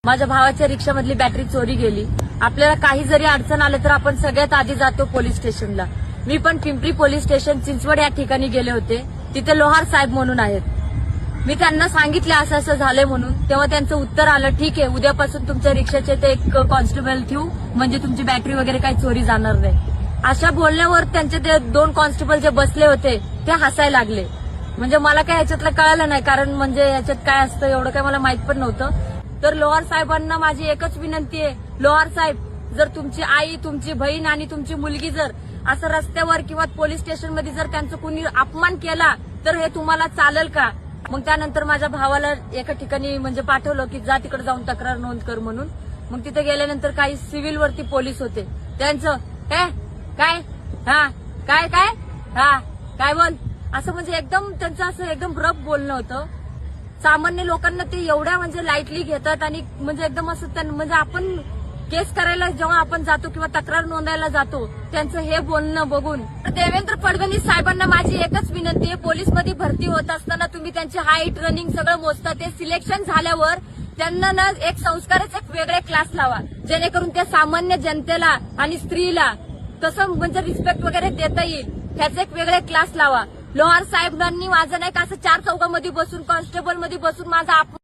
माझ्या भावाच्या रिक्षामधली बॅटरी चोरी गेली. आपल्याला काही जरी अडचण आलं तर आपण सगळ्यात आधी जातो पोलीस स्टेशनला. मी पण पिंपरी पोलीस स्टेशन चिंचवड या ठिकाणी गेले होते. तिथे लोहार साहेब म्हणून आहेत. मी त्यांना सांगितलं असं असं झालंय म्हणून. तेव्हा त्यांचं उत्तर आलं, ठीक आहे, उद्यापासून तुमच्या रिक्षाचे ते एक कॉन्स्टेबल ठेवू, म्हणजे तुमची बॅटरी वगैरे काही चोरी जाणार नाही. अशा बोलण्यावर त्यांचे ते 2 कॉन्स्टेबल जे बसले होते ते हसायला लागले. म्हणजे मला काय याच्यातलं कळालं नाही, कारण म्हणजे याच्यात काय असतं एवढं काय मला माहित पण नव्हतं. तर लोहार साहेबांना माझी एकच विनंती आहे, लोहार साहेब, जर तुमची आई, तुमची बहीण आणि तुमची मुलगी जर असं रस्त्यावर किंवा पोलीस स्टेशनमध्ये जर त्यांचं कुणी अपमान केला तर हे तुम्हाला चालेल का? मग त्यानंतर माझ्या भावाला एका ठिकाणी म्हणजे पाठवलं की जा तिकडे जाऊन तक्रार नोंद कर म्हणून. मग तिथे गेल्यानंतर काही सिव्हिल वरती पोलीस होते. त्यांचं काय काय बोल असं म्हणजे एकदम त्यांचं असं एकदम रफ बोलणं होतं. सामान्य लोकांना ते एवढ्या म्हणजे लाईटली घेतात आणि म्हणजे एकदम असं म्हणजे आपण केस करायला जेव्हा आपण जातो किंवा तक्रार नोंदायला जातो त्यांचं हे बोलणं बघून. देवेंद्र फडणवीस साहेबांना माझी एकच विनंती आहे, पोलीसमध्ये भरती होत असताना तुम्ही त्यांची हाईट, रनिंग सगळं मोजता. ते सिलेक्शन झाल्यावर त्यांना ना एक संस्कारच एक वेगळे क्लास लावा, जेणेकरून त्या सामान्य जनतेला आणि स्त्रीला कसं म्हणजे रिस्पेक्ट वगैरे देता येईल, ह्याचे एक वेगळे क्लास लावा. लोहार साहेबांनी माझं नाही का असं 4 चौघामध्ये बसून कॉन्स्टेबल मध्ये बसून माझा